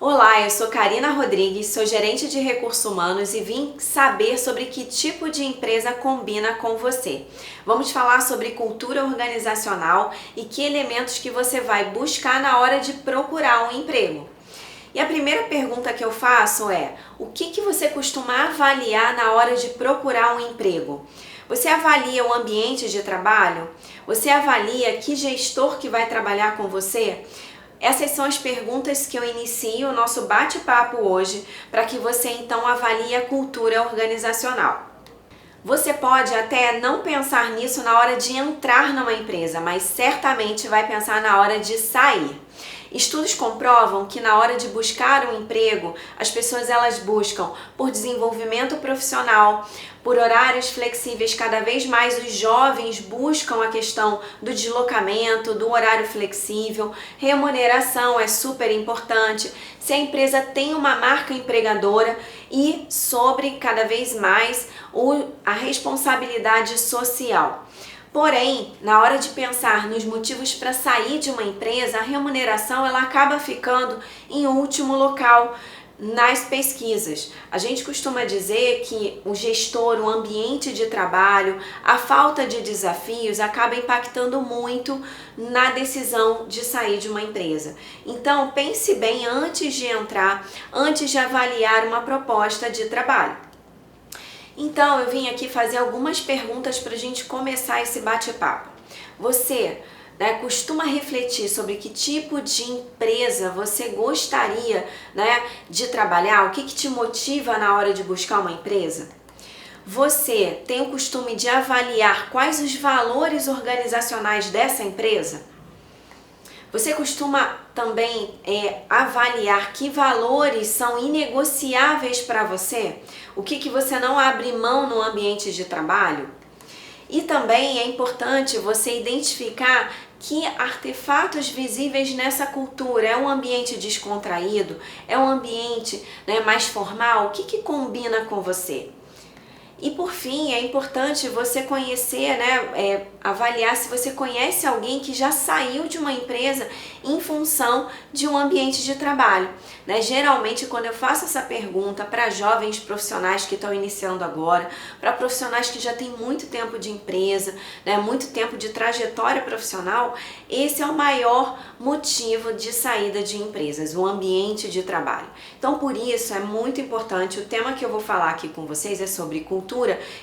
Olá, eu sou Karina Rodrigues, sou gerente de recursos humanos e vim saber sobre que tipo de empresa combina com você. Vamos falar sobre cultura organizacional e que elementos que você vai buscar na hora de procurar um emprego. E a primeira pergunta que eu faço é: o que você costuma avaliar na hora de procurar um emprego? Você avalia o ambiente de trabalho? Você avalia que gestor que vai trabalhar com você? Essas são as perguntas que eu inicio o nosso bate-papo hoje para que você então avalie a cultura organizacional. Você pode até não pensar nisso na hora de entrar numa empresa, mas certamente vai pensar na hora de sair. Estudos comprovam que na hora de buscar um emprego, as pessoas elas buscam por desenvolvimento profissional, por horários flexíveis. Cada vez mais os jovens buscam a questão do deslocamento, do horário flexível, remuneração é super importante, se a empresa tem uma marca empregadora e sobre cada vez mais a responsabilidade social. Porém, na hora de pensar nos motivos para sair de uma empresa, a remuneração ela acaba ficando em último local nas pesquisas. A gente costuma dizer que o gestor, o ambiente de trabalho, a falta de desafios acaba impactando muito na decisão de sair de uma empresa. Então, pense bem antes de entrar, antes de avaliar uma proposta de trabalho. Então, eu vim aqui fazer algumas perguntas para a gente começar esse bate-papo. Você costuma refletir sobre que tipo de empresa você gostaria de trabalhar? O que te motiva na hora de buscar uma empresa? Você tem o costume de avaliar quais os valores organizacionais dessa empresa? Você costuma também avaliar que valores são inegociáveis para você? O que você não abre mão no ambiente de trabalho? E também é importante você identificar que artefatos visíveis nessa cultura. É um ambiente descontraído? É um ambiente mais formal? O que combina com você? E por fim, é importante você conhecer, avaliar se você conhece alguém que já saiu de uma empresa em função de um ambiente de trabalho. Geralmente, quando eu faço essa pergunta para jovens profissionais que estão iniciando agora, para profissionais que já têm muito tempo de empresa, muito tempo de trajetória profissional, esse é o maior motivo de saída de empresas, o ambiente de trabalho. Então, por isso, é muito importante, o tema que eu vou falar aqui com vocês é sobre cultura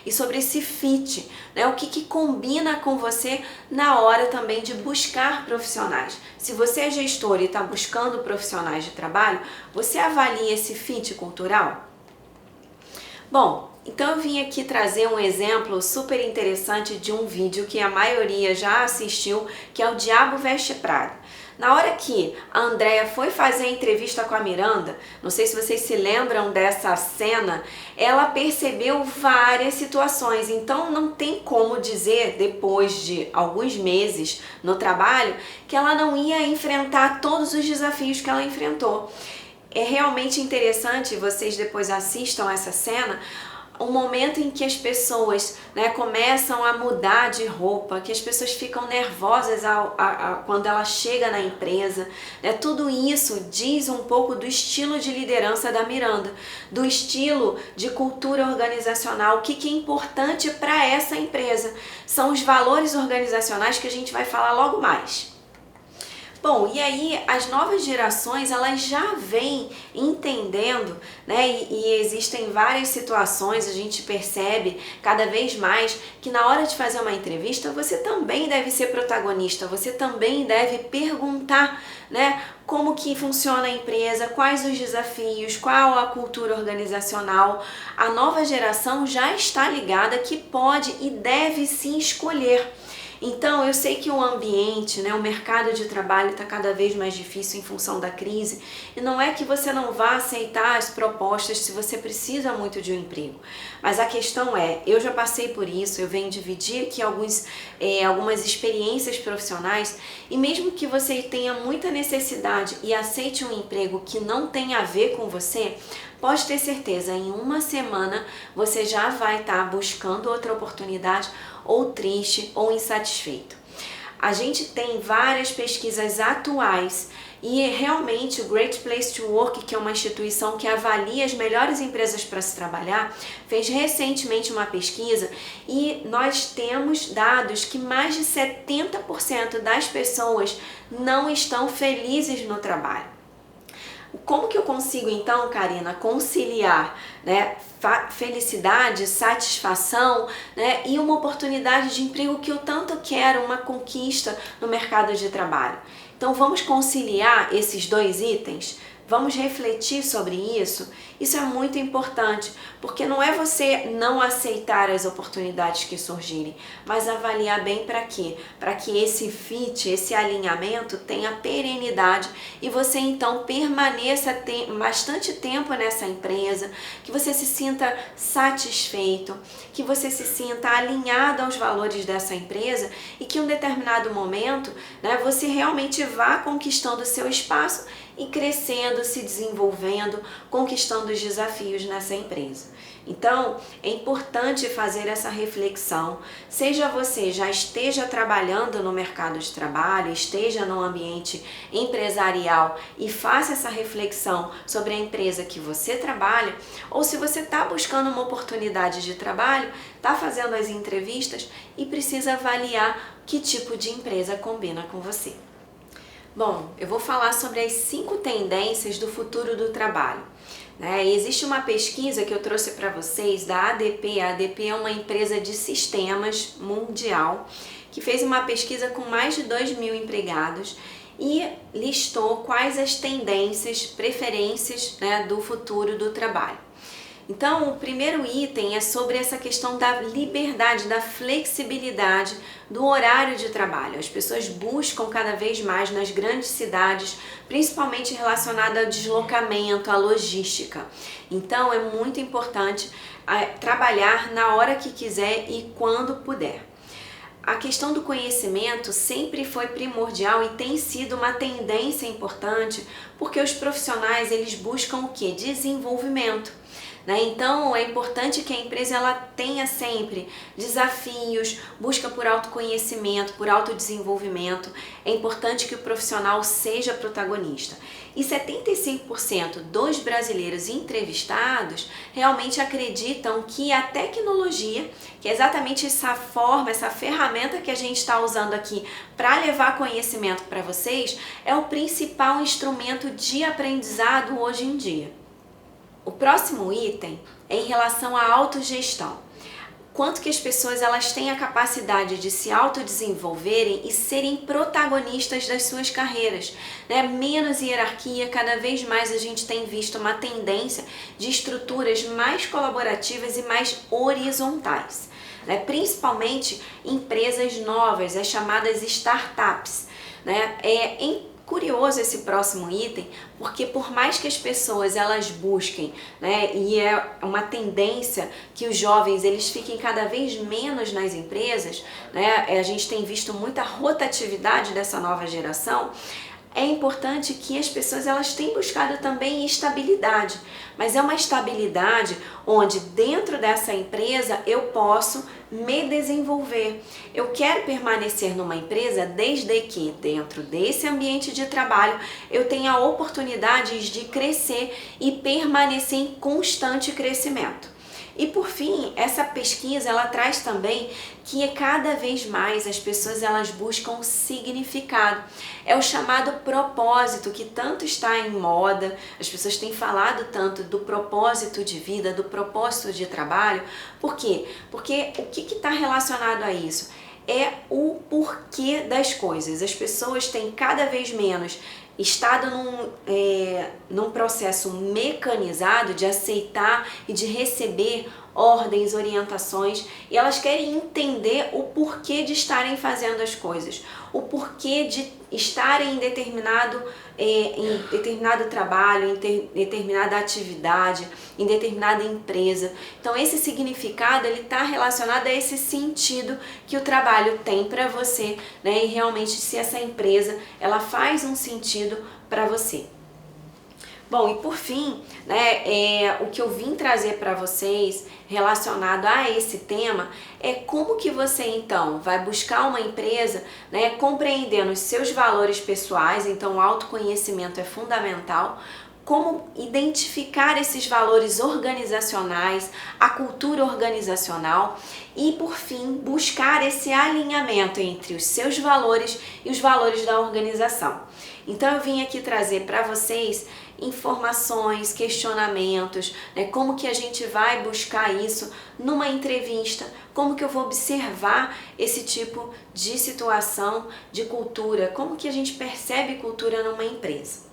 e sobre esse fit, o que combina com você na hora também de buscar profissionais. Se você é gestor e está buscando profissionais de trabalho, você avalia esse fit cultural? Bom, então eu vim aqui trazer um exemplo super interessante de um vídeo que a maioria já assistiu, que é o Diabo Veste Prada. Na hora que a Andrea foi fazer a entrevista com a Miranda, não sei se vocês se lembram dessa cena, ela percebeu várias situações, então não tem como dizer, depois de alguns meses no trabalho, que ela não ia enfrentar todos os desafios que ela enfrentou. É realmente interessante, vocês depois assistam essa cena, um momento em que as pessoas começam a mudar de roupa, que as pessoas ficam nervosas quando ela chega na empresa. Tudo isso diz um pouco do estilo de liderança da Miranda, do estilo de cultura organizacional, o que é importante para essa empresa. São os valores organizacionais que a gente vai falar logo mais. Bom, e aí as novas gerações elas já vêm entendendo, e existem várias situações, a gente percebe cada vez mais que na hora de fazer uma entrevista você também deve ser protagonista, você também deve perguntar, como que funciona a empresa, quais os desafios, qual a cultura organizacional. A nova geração já está ligada que pode e deve sim escolher. Então, eu sei que o ambiente, o mercado de trabalho está cada vez mais difícil em função da crise, e não é que você não vá aceitar as propostas se você precisa muito de um emprego, mas a questão é, eu já passei por isso, eu venho dividir aqui algumas experiências profissionais, e mesmo que você tenha muita necessidade e aceite um emprego que não tem a ver com você, pode ter certeza, em uma semana você já vai estar buscando outra oportunidade, ou triste, ou insatisfeito. A gente tem várias pesquisas atuais e realmente o Great Place to Work, que é uma instituição que avalia as melhores empresas para se trabalhar, fez recentemente uma pesquisa e nós temos dados que mais de 70% das pessoas não estão felizes no trabalho. Como que eu consigo então, Karina, conciliar, né, felicidade, satisfação, né, e uma oportunidade de emprego que eu tanto quero, uma conquista no mercado de trabalho? Então vamos conciliar esses dois itens? Vamos refletir sobre isso? Isso é muito importante, porque não é você não aceitar as oportunidades que surgirem, mas avaliar bem para quê? Para que esse fit, esse alinhamento tenha perenidade e você então permaneça bastante tempo nessa empresa, que você se sinta satisfeito, que você se sinta alinhado aos valores dessa empresa e que em um determinado momento, né, você realmente vá conquistando o seu espaço e crescendo, se desenvolvendo, conquistando os desafios nessa empresa. Então, é importante fazer essa reflexão, seja você já esteja trabalhando no mercado de trabalho, esteja no ambiente empresarial e faça essa reflexão sobre a empresa que você trabalha, ou se você está buscando uma oportunidade de trabalho, está fazendo as entrevistas e precisa avaliar que tipo de empresa combina com você. Bom, eu vou falar sobre as 5 tendências do futuro do trabalho. Existe uma pesquisa que eu trouxe para vocês da ADP. A ADP é uma empresa de sistemas mundial que fez uma pesquisa com mais de 2.000 empregados e listou quais as tendências, preferências, do futuro do trabalho. Então, o primeiro item é sobre essa questão da liberdade, da flexibilidade do horário de trabalho. As pessoas buscam cada vez mais nas grandes cidades, principalmente relacionada ao deslocamento, à logística. Então, é muito importante trabalhar na hora que quiser e quando puder. A questão do conhecimento sempre foi primordial e tem sido uma tendência importante porque os profissionais eles buscam o quê? Desenvolvimento. Então é importante que a empresa ela tenha sempre desafios, busca por autoconhecimento, por autodesenvolvimento. É importante que o profissional seja protagonista. E 75% dos brasileiros entrevistados realmente acreditam que a tecnologia, que é exatamente essa forma, essa ferramenta que a gente está usando aqui para levar conhecimento para vocês, é o principal instrumento de aprendizado hoje em dia. O próximo item é em relação à autogestão. Quanto que as pessoas elas têm a capacidade de se autodesenvolverem e serem protagonistas das suas carreiras. Menos hierarquia, cada vez mais a gente tem visto uma tendência de estruturas mais colaborativas e mais horizontais. Principalmente empresas novas, as chamadas startups. Curioso esse próximo item, porque por mais que as pessoas elas busquem, e é uma tendência que os jovens eles fiquem cada vez menos nas empresas, a gente tem visto muita rotatividade dessa nova geração. É importante que as pessoas elas tenham buscado também estabilidade, mas é uma estabilidade onde dentro dessa empresa eu posso me desenvolver. Eu quero permanecer numa empresa desde que dentro desse ambiente de trabalho eu tenha oportunidades de crescer e permanecer em constante crescimento. E por fim, essa pesquisa ela traz também que cada vez mais as pessoas elas buscam significado. É o chamado propósito que tanto está em moda, as pessoas têm falado tanto do propósito de vida, do propósito de trabalho. Por quê? Porque o que está relacionado a isso? É o porquê das coisas. As pessoas têm cada vez menos estado num processo mecanizado de aceitar e de receber ordens, orientações, e elas querem entender o porquê de estarem fazendo as coisas, o porquê de estarem em determinado trabalho, em determinada atividade, em determinada empresa. Então esse significado ele está relacionado a esse sentido que o trabalho tem para você, e realmente se essa empresa ela faz um sentido para você. Bom, e por fim, né, o que eu vim trazer para vocês relacionado a esse tema é como que você então vai buscar uma empresa, né, compreendendo os seus valores pessoais, então o autoconhecimento é fundamental, como identificar esses valores organizacionais, a cultura organizacional e, por fim, buscar esse alinhamento entre os seus valores e os valores da organização. Então eu vim aqui trazer para vocês informações, questionamentos, né, como que a gente vai buscar isso numa entrevista, como que eu vou observar esse tipo de situação de cultura, como que a gente percebe cultura numa empresa.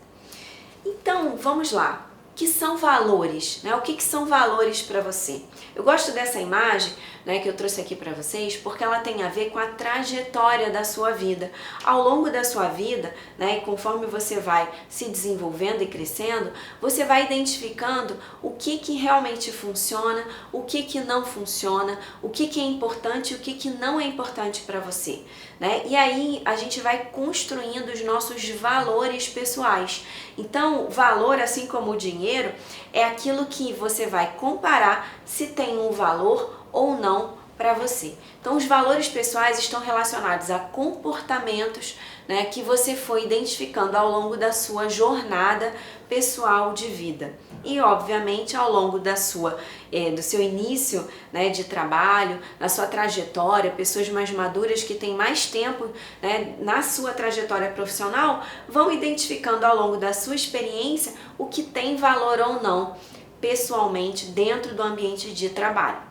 Então, vamos lá. O que são valores? Né? O que são valores para você? Eu gosto dessa imagem, né, que eu trouxe aqui para vocês porque ela tem a ver com a trajetória da sua vida. Ao longo da sua vida, né, conforme você vai se desenvolvendo e crescendo, você vai identificando o que realmente funciona, o que não funciona, o que é importante e o que não é importante para você. Né? E aí a gente vai construindo os nossos valores pessoais. Então, valor, assim como o dinheiro, é aquilo que você vai comparar se tem um valor ou não para você. Então, os valores pessoais estão relacionados a comportamentos, né, que você foi identificando ao longo da sua jornada pessoal de vida. E, obviamente, ao longo do seu início, né, de trabalho, na sua trajetória, pessoas mais maduras que têm mais tempo, né, na sua trajetória profissional, vão identificando ao longo da sua experiência o que tem valor ou não pessoalmente dentro do ambiente de trabalho.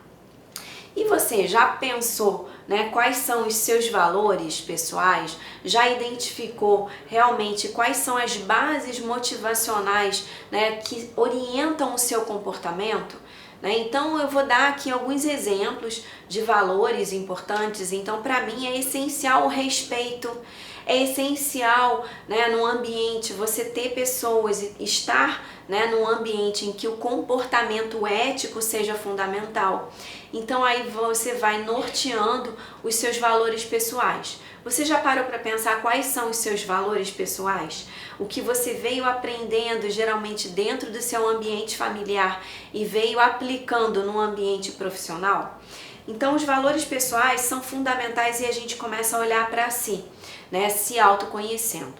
E você já pensou, né, quais são os seus valores pessoais? Já identificou realmente quais são as bases motivacionais, né, que orientam o seu comportamento? Né? Então eu vou dar aqui alguns exemplos de valores importantes. Então, para mim é essencial o respeito. É essencial, né, no ambiente você ter pessoas, estar, né, num ambiente em que o comportamento ético seja fundamental. Então aí você vai norteando os seus valores pessoais. Você já parou para pensar quais são os seus valores pessoais? O que você veio aprendendo geralmente dentro do seu ambiente familiar e veio aplicando no ambiente profissional? Então os valores pessoais são fundamentais e a gente começa a olhar para si, né, se autoconhecendo.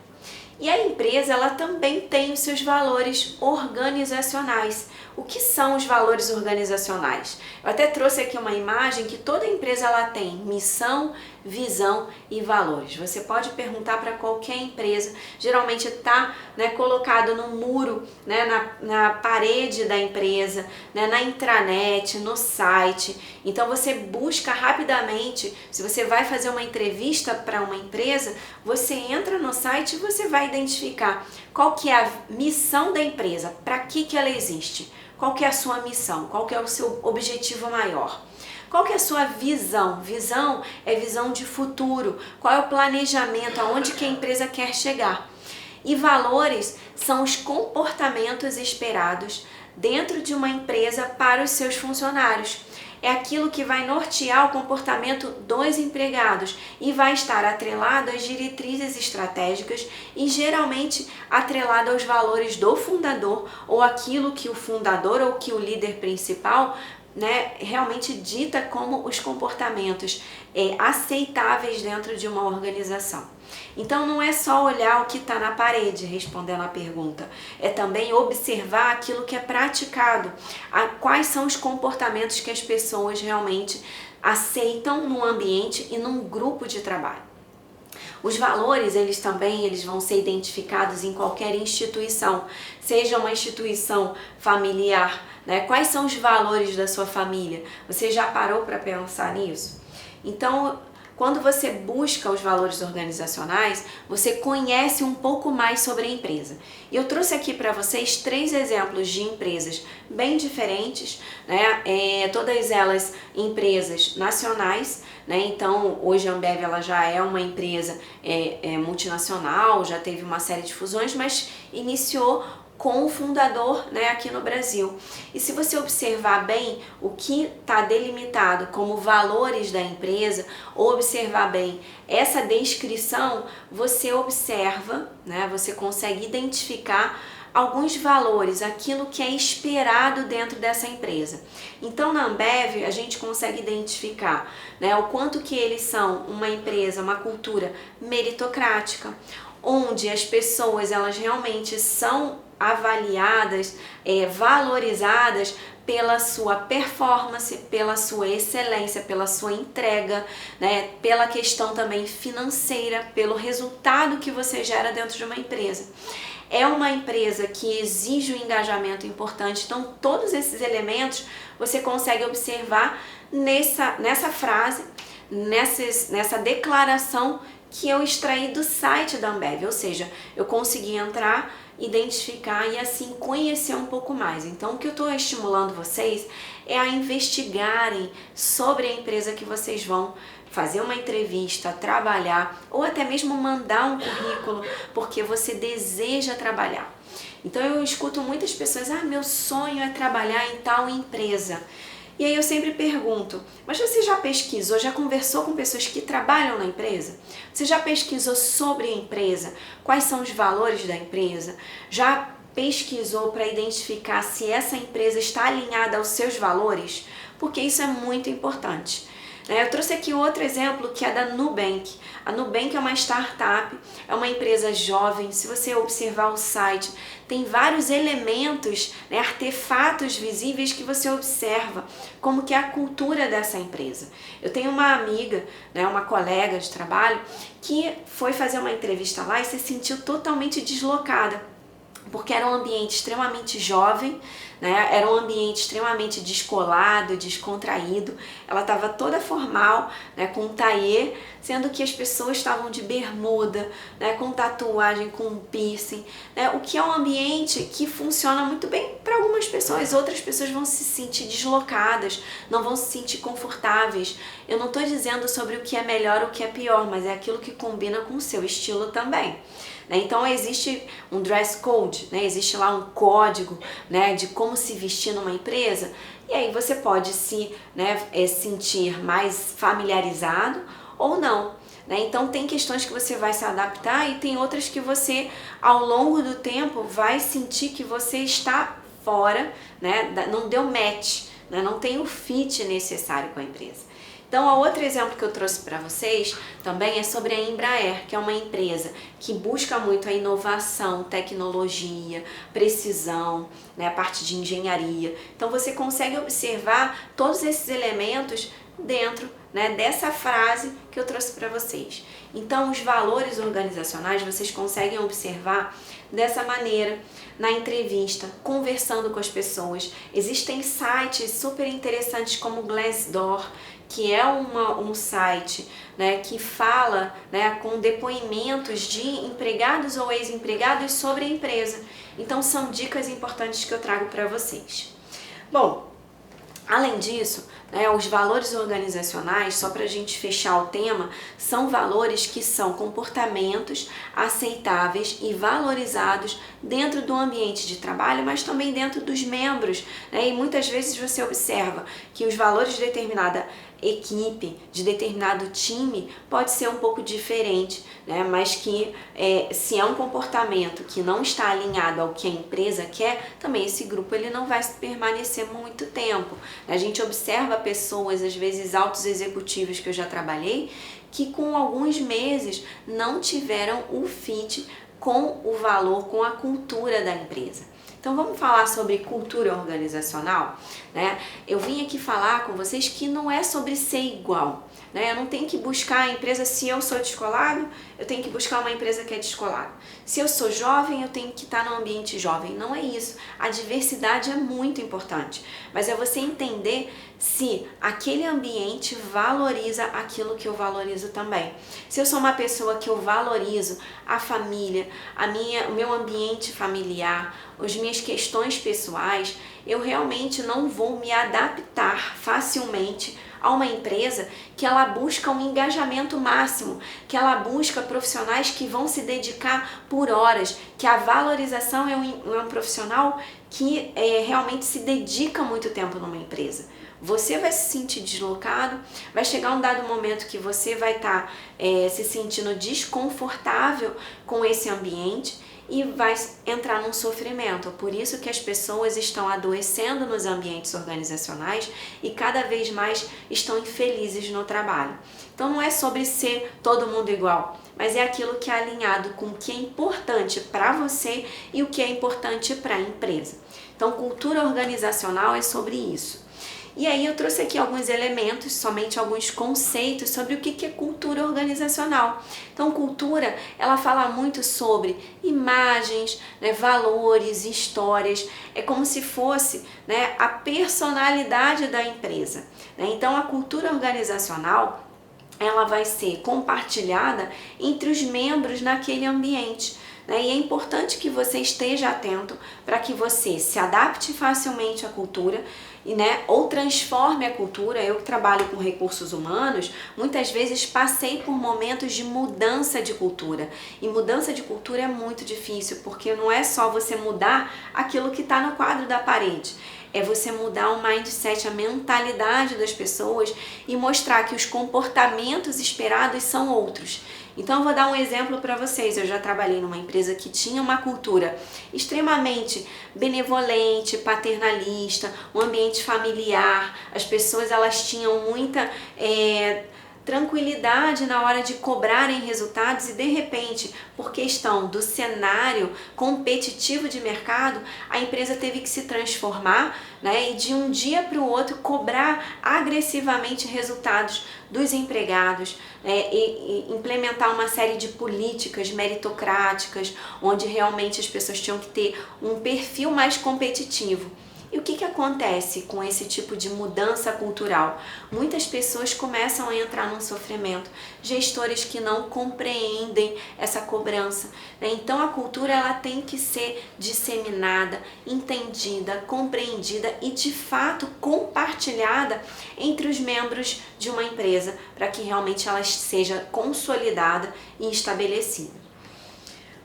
E a empresa, ela também tem os seus valores organizacionais. O que são os valores organizacionais? Eu até trouxe aqui uma imagem que toda empresa ela tem missão, visão e valores. Você pode perguntar para qualquer empresa, geralmente está, né, colocado no muro, né, na parede da empresa, né, na intranet, no site. Então você busca rapidamente, se você vai fazer uma entrevista para uma empresa, você entra no site e você vai identificar qual que é a missão da empresa, para que ela existe. Qual que é a sua missão? Qual que é o seu objetivo maior? Qual que é a sua visão? Visão é visão de futuro. Qual é o planejamento? Aonde que a empresa quer chegar? E valores são os comportamentos esperados dentro de uma empresa para os seus funcionários. É aquilo que vai nortear o comportamento dos empregados e vai estar atrelado às diretrizes estratégicas e geralmente atrelado aos valores do fundador ou aquilo que o fundador ou que o líder principal, né, realmente dita como os comportamentos aceitáveis dentro de uma organização. Então não é só olhar o que está na parede, respondendo a pergunta, é também observar aquilo que é praticado, quais são os comportamentos que as pessoas realmente aceitam no ambiente e num grupo de trabalho. Os valores, eles vão ser identificados em qualquer instituição, seja uma instituição familiar, né? Quais são os valores da sua família? Você já parou para pensar nisso? Então, quando você busca os valores organizacionais, você conhece um pouco mais sobre a empresa. E eu trouxe aqui para vocês 3 exemplos de empresas bem diferentes, né? Todas elas empresas nacionais, né? Então, hoje a Ambev ela já é uma empresa multinacional, já teve uma série de fusões, mas iniciou com o fundador, né, aqui no Brasil. E se você observar bem o que está delimitado como valores da empresa, ou observar bem essa descrição, você observa, né, você consegue identificar alguns valores, aquilo que é esperado dentro dessa empresa. Então na Ambev a gente consegue identificar, né, o quanto que eles são uma empresa, uma cultura meritocrática, onde as pessoas elas realmente são avaliadas, valorizadas pela sua performance, pela sua excelência, pela sua entrega, né, pela questão também financeira, pelo resultado que você gera dentro de uma empresa. É uma empresa que exige um engajamento importante, então todos esses elementos você consegue observar nessa frase, nessa declaração que eu extraí do site da Ambev, ou seja, eu consegui entrar, identificar e assim conhecer um pouco mais. Então o que eu estou estimulando vocês é a investigarem sobre a empresa que vocês vão fazer uma entrevista, trabalhar ou até mesmo mandar um currículo porque você deseja trabalhar. Então eu escuto muitas pessoas, meu sonho é trabalhar em tal empresa. E aí eu sempre pergunto, mas você já pesquisou, já conversou com pessoas que trabalham na empresa? Você já pesquisou sobre a empresa? Quais são os valores da empresa? Já pesquisou para identificar se essa empresa está alinhada aos seus valores? Porque isso é muito importante. Eu trouxe aqui outro exemplo que é da Nubank. A Nubank é uma startup, é uma empresa jovem. Se você observar o site, tem vários elementos, artefatos visíveis que você observa, como que é a cultura dessa empresa. Eu tenho uma amiga, uma colega de trabalho, que foi fazer uma entrevista lá e se sentiu totalmente deslocada, porque era um ambiente extremamente jovem, era um ambiente extremamente descolado, descontraído. Ela estava toda formal, com taillé, sendo que as pessoas estavam de bermuda, com tatuagem, com piercing, o que é um ambiente que funciona muito bem para algumas pessoas. Outras pessoas vão se sentir deslocadas, não vão se sentir confortáveis. Eu não estou dizendo sobre o que é melhor ou o que é pior, mas é aquilo que combina com o seu estilo também. Então existe um dress code, existe lá um código de como se vestir numa empresa, e aí você pode se sentir mais familiarizado ou não. Então tem questões que você vai se adaptar e tem outras que você ao longo do tempo vai sentir que você está fora, não deu match, não tem o fit necessário com a empresa. Então, o outro exemplo que eu trouxe para vocês também é sobre a Embraer, que é uma empresa que busca muito a inovação, tecnologia, precisão, a parte de engenharia. Então, você consegue observar todos esses elementos dentro dessa frase que eu trouxe para vocês. Então, os valores organizacionais vocês conseguem observar dessa maneira, na entrevista, conversando com as pessoas. Existem sites super interessantes como o Glassdoor, que é um site que fala com depoimentos de empregados ou ex-empregados sobre a empresa. Então são dicas importantes que eu trago para vocês. Bom, além disso, os valores organizacionais, só para a gente fechar o tema, são valores que são comportamentos aceitáveis e valorizados dentro do ambiente de trabalho, mas também dentro dos membros. E muitas vezes você observa que os valores de determinada equipe, de determinado time, pode ser um pouco diferente, mas que se é um comportamento que não está alinhado ao que a empresa quer, também esse grupo ele não vai permanecer muito tempo. A gente observa pessoas, às vezes altos executivos que eu já trabalhei, que com alguns meses não tiveram o fit com o valor, com a cultura da empresa. Então vamos falar sobre cultura organizacional, Eu vim aqui falar com vocês que não é sobre ser igual, Eu não tenho que buscar a empresa, se eu sou descolado, eu tenho que buscar uma empresa que é descolada. Se eu sou jovem, eu tenho que estar no ambiente jovem. Não é isso. A diversidade é muito importante, mas é você entender se aquele ambiente valoriza aquilo que eu valorizo também. Se eu sou uma pessoa que eu valorizo a família, o meu ambiente familiar, as minhas questões pessoais, eu realmente não vou me adaptar facilmente a uma empresa que ela busca um engajamento máximo, que ela busca profissionais que vão se dedicar por horas, que a valorização é um profissional que realmente se dedica muito tempo numa empresa. Você vai se sentir deslocado, vai chegar um dado momento que você vai estar se sentindo desconfortável com esse ambiente e vai entrar num sofrimento. Por isso que as pessoas estão adoecendo nos ambientes organizacionais e cada vez mais estão infelizes no trabalho. Então não é sobre ser todo mundo igual, mas é aquilo que é alinhado com o que é importante para você e o que é importante para a empresa. Então, cultura organizacional é sobre isso. E aí eu trouxe aqui alguns elementos, somente alguns conceitos sobre o que é cultura organizacional. Então, cultura, ela fala muito sobre imagens, né, valores, histórias, é como se fosse, né, a personalidade da empresa, né? Então, a cultura organizacional, ela vai ser compartilhada entre os membros naquele ambiente. E é importante que você esteja atento para que você se adapte facilmente à cultura ou transforme a cultura. Eu que trabalho com recursos humanos, muitas vezes passei por momentos de mudança de cultura. E mudança de cultura é muito difícil, porque não é só você mudar aquilo que está no quadro da parede. É você mudar o mindset, a mentalidade das pessoas e mostrar que os comportamentos esperados são outros. Então eu vou dar um exemplo para vocês. Eu já trabalhei numa empresa que tinha uma cultura extremamente benevolente, paternalista, um ambiente familiar. As pessoas elas tinham muita tranquilidade na hora de cobrarem resultados e de repente, por questão do cenário competitivo de mercado, a empresa teve que se transformar, e de um dia para o outro cobrar agressivamente resultados dos empregados, e implementar uma série de políticas meritocráticas, onde realmente as pessoas tinham que ter um perfil mais competitivo. E o que acontece com esse tipo de mudança cultural? Muitas pessoas começam a entrar num sofrimento, gestores que não compreendem essa cobrança. Então a cultura ela tem que ser disseminada, entendida, compreendida e de fato compartilhada entre os membros de uma empresa para que realmente ela seja consolidada e estabelecida.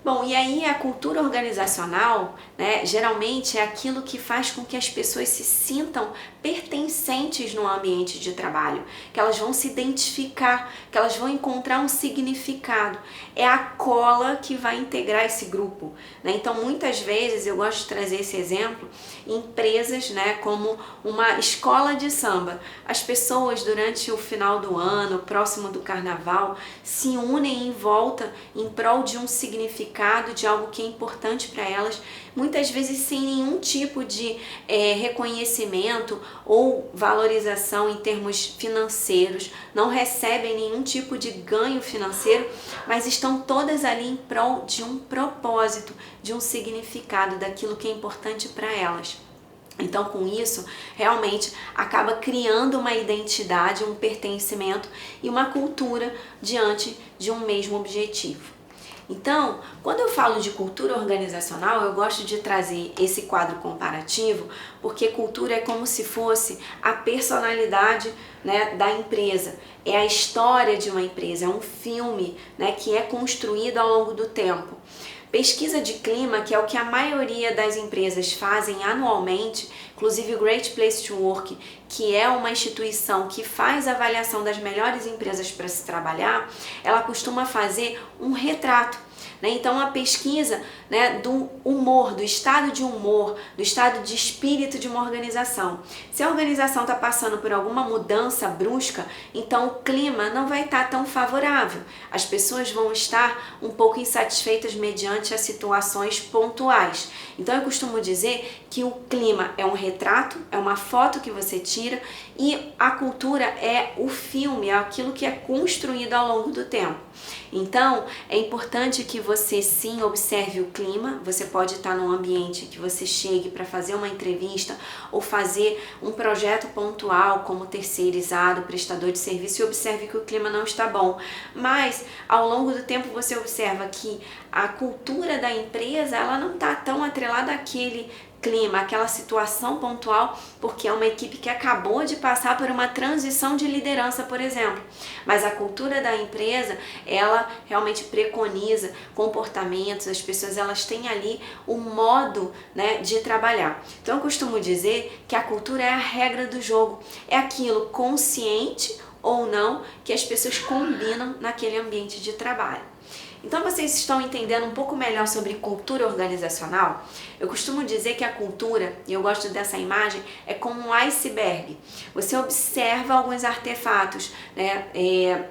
Bom, e aí a cultura organizacional, geralmente é aquilo que faz com que as pessoas se sintam pertencentes no ambiente de trabalho, que elas vão se identificar, que elas vão encontrar um significado. É a cola que vai integrar esse grupo, Então, muitas vezes, eu gosto de trazer esse exemplo, em empresas, como uma escola de samba. As pessoas, durante o final do ano, próximo do carnaval, se unem em volta em prol de um significado, de algo que é importante para elas, muitas vezes sem nenhum tipo de reconhecimento ou valorização em termos financeiros, não recebem nenhum tipo de ganho financeiro, mas estão todas ali em prol de um propósito, de um significado, daquilo que é importante para elas. Então, com isso, realmente acaba criando uma identidade, um pertencimento e uma cultura diante de um mesmo objetivo. Então, quando eu falo de cultura organizacional, eu gosto de trazer esse quadro comparativo, porque cultura é como se fosse a personalidade, da empresa, é a história de uma empresa, é um filme, que é construído ao longo do tempo. Pesquisa de clima, que é o que a maioria das empresas fazem anualmente, inclusive o Great Place to Work, que é uma instituição que faz avaliação das melhores empresas para se trabalhar, ela costuma fazer um retrato. Então a pesquisa do humor, do estado de humor, do estado de espírito de uma organização. Se a organização está passando por alguma mudança brusca, então o clima não vai estar tão favorável. As pessoas vão estar um pouco insatisfeitas mediante as situações pontuais. Então eu costumo dizer que o clima é um retrato, é uma foto que você tira, e a cultura é o filme, é aquilo que é construído ao longo do tempo. Então, é importante que você sim observe o clima. Você pode estar num ambiente que você chegue para fazer uma entrevista ou fazer um projeto pontual como terceirizado, prestador de serviço, e observe que o clima não está bom. Mas, ao longo do tempo, você observa que a cultura da empresa ela não está tão atrelada àquele clima, aquela situação pontual, porque é uma equipe que acabou de passar por uma transição de liderança, por exemplo. Mas a cultura da empresa, ela realmente preconiza comportamentos, as pessoas elas têm ali o modo, de trabalhar. Então eu costumo dizer que a cultura é a regra do jogo, é aquilo consciente ou não que as pessoas combinam naquele ambiente de trabalho. Então vocês estão entendendo um pouco melhor sobre cultura organizacional? Eu costumo dizer que a cultura, e eu gosto dessa imagem, é como um iceberg. Você observa alguns artefatos, né?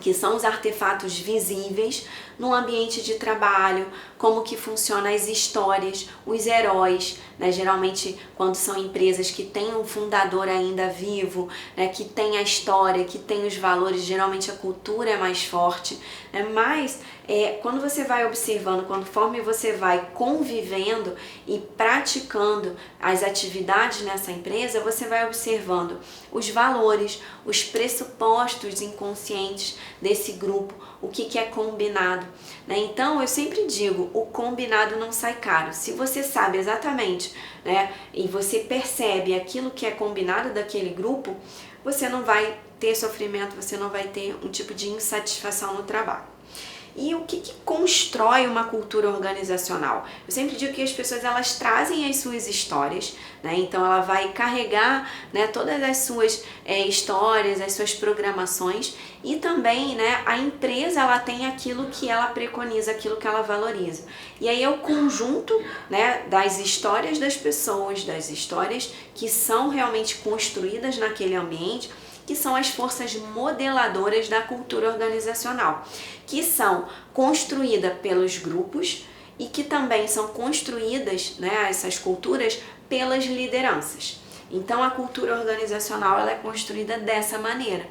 Que são os artefatos visíveis no ambiente de trabalho, como que funcionam as histórias, os heróis, né? Geralmente quando são empresas que têm um fundador ainda vivo, né? Que tem a história, que tem os valores, geralmente a cultura é mais forte, né? Mas quando você vai observando, conforme você vai convivendo e praticando as atividades nessa empresa, você vai observando os valores, os pressupostos inconscientes desse grupo, o que é combinado, né? Então eu sempre digo, o combinado não sai caro. Se você sabe exatamente, né, e você percebe aquilo que é combinado daquele grupo, você não vai ter sofrimento, você não vai ter um tipo de insatisfação no trabalho. E o que constrói uma cultura organizacional? Eu sempre digo que as pessoas elas trazem as suas histórias, né? Então ela vai carregar, né, todas as suas histórias, as suas programações, e também, né, a empresa ela tem aquilo que ela preconiza, aquilo que ela valoriza. E aí é o conjunto, né, das histórias das pessoas, das histórias que são realmente construídas naquele ambiente, que são as forças modeladoras da cultura organizacional, que são construídas pelos grupos e que também são construídas, né, essas culturas, pelas lideranças. Então a cultura organizacional ela é construída dessa maneira.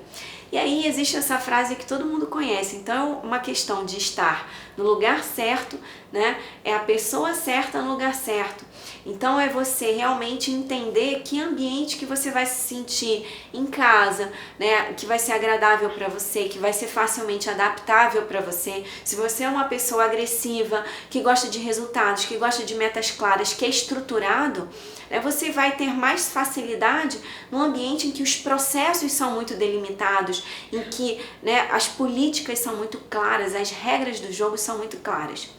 E aí existe essa frase que todo mundo conhece, então é uma questão de estar no lugar certo, né? É a pessoa certa no lugar certo. Então é você realmente entender que ambiente que você vai se sentir em casa, né? Que vai ser agradável para você, que vai ser facilmente adaptável para você. Se você é uma pessoa agressiva, que gosta de resultados, que gosta de metas claras, que é estruturado, né? Você vai ter mais facilidade num ambiente em que os processos são muito delimitados, em que, né, as políticas são muito claras, as regras do jogo são muito claras.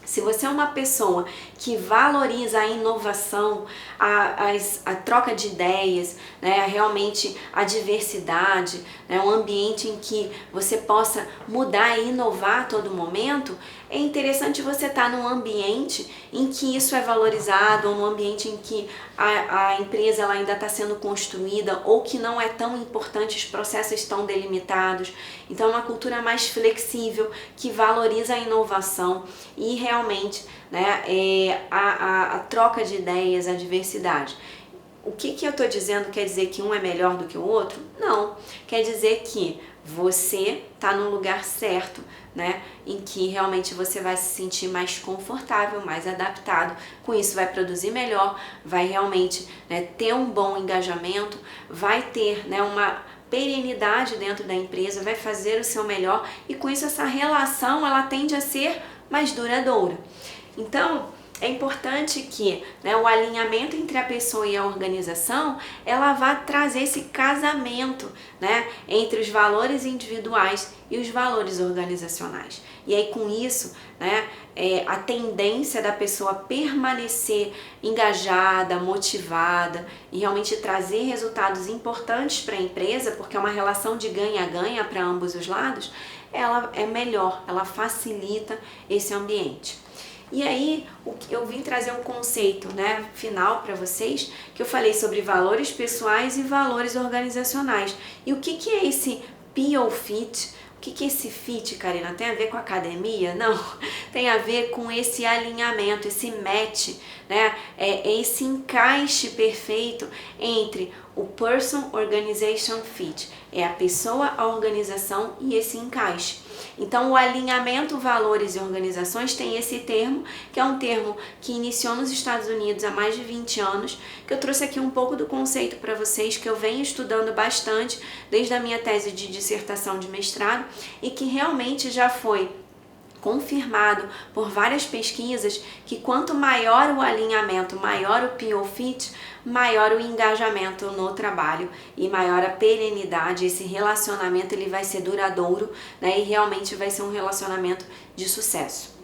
Se você é uma pessoa que valoriza a inovação, a troca de ideias, né, realmente a diversidade, né, um ambiente em que você possa mudar e inovar a todo momento, é interessante você estar num ambiente em que isso é valorizado, ou num ambiente em que a empresa ela ainda está sendo construída, ou que não é tão importante, os processos estão delimitados. Então é uma cultura mais flexível, que valoriza a inovação e realmente, né, a troca de ideias, a diversidade. O que eu estou dizendo quer dizer que um é melhor do que o outro? Não. Quer dizer que você está no lugar certo, né? Em que realmente você vai se sentir mais confortável, mais adaptado. Com isso vai produzir melhor, vai realmente, né, ter um bom engajamento, vai ter, né, uma perenidade dentro da empresa, vai fazer o seu melhor e com isso essa relação ela tende a ser mais duradoura. Então, é importante que, né, o alinhamento entre a pessoa e a organização, ela vá trazer esse casamento, né, entre os valores individuais e os valores organizacionais. E aí com isso, né, a tendência da pessoa permanecer engajada, motivada e realmente trazer resultados importantes para a empresa, porque é uma relação de ganha-ganha para ambos os lados, ela é melhor, ela facilita esse ambiente. E aí eu vim trazer um conceito, né, final para vocês, que eu falei sobre valores pessoais e valores organizacionais. E o que é esse People Fit? O que é esse fit, Karina? Tem a ver com academia? Não, tem a ver com esse alinhamento, esse match, né? É esse encaixe perfeito entre o Person Organization Fit. É a pessoa, a organização e esse encaixe. Então, o alinhamento valores e organizações tem esse termo, que é um termo que iniciou nos Estados Unidos há mais de 20 anos, que eu trouxe aqui um pouco do conceito para vocês, que eu venho estudando bastante desde a minha tese de dissertação de mestrado e que realmente já foi confirmado por várias pesquisas que quanto maior o alinhamento, maior o People Fit, maior o engajamento no trabalho e maior a perenidade. Esse relacionamento ele vai ser duradouro, né, e realmente vai ser um relacionamento de sucesso.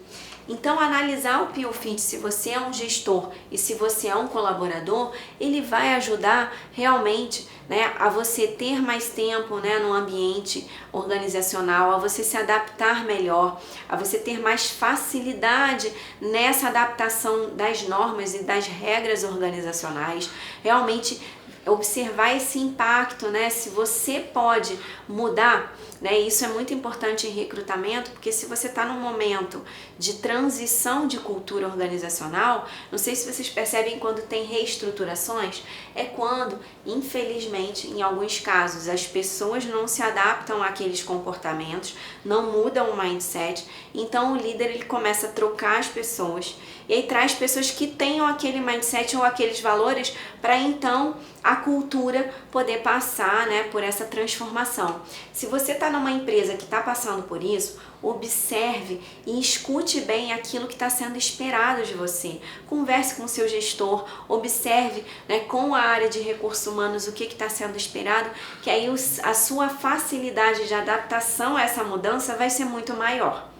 Então, analisar o Peel Fit, se você é um gestor e se você é um colaborador, ele vai ajudar realmente, né, a você ter mais tempo, né, no ambiente organizacional, a você se adaptar melhor, a você ter mais facilidade nessa adaptação das normas e das regras organizacionais, realmente observar esse impacto, né? Se você pode mudar, né? Isso é muito importante em recrutamento, porque se você está num momento de transição de cultura organizacional, não sei se vocês percebem quando tem reestruturações, é quando, infelizmente, em alguns casos, as pessoas não se adaptam àqueles comportamentos, não mudam o mindset, então o líder ele começa a trocar as pessoas e aí traz pessoas que tenham aquele mindset ou aqueles valores para então a cultura poder passar, né, por essa transformação. Se você está numa empresa que está passando por isso, observe e escute bem aquilo que está sendo esperado de você. Converse com o seu gestor, observe, né, com a área de recursos humanos o que está sendo esperado, que aí a sua facilidade de adaptação a essa mudança vai ser muito maior.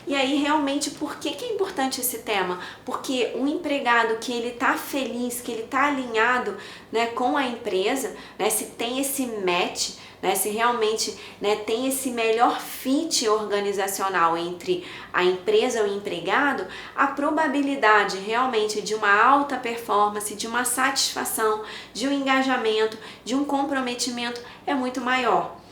E aí, realmente, por que é importante esse tema? Porque um empregado que ele tá feliz, que ele tá alinhado, né, com a empresa, né, se tem esse match, né, se realmente, né, tem esse melhor fit organizacional entre a empresa e o empregado, a probabilidade realmente de uma alta performance, de uma satisfação, de um engajamento, de um comprometimento é muito maior.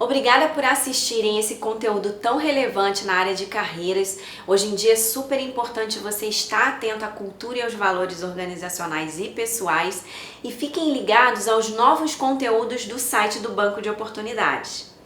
Obrigada por assistirem esse conteúdo tão relevante na área de carreiras. Hoje em dia é super importante você estar atento à cultura e aos valores organizacionais e pessoais. E fiquem ligados aos novos conteúdos do site do Banco de Oportunidades.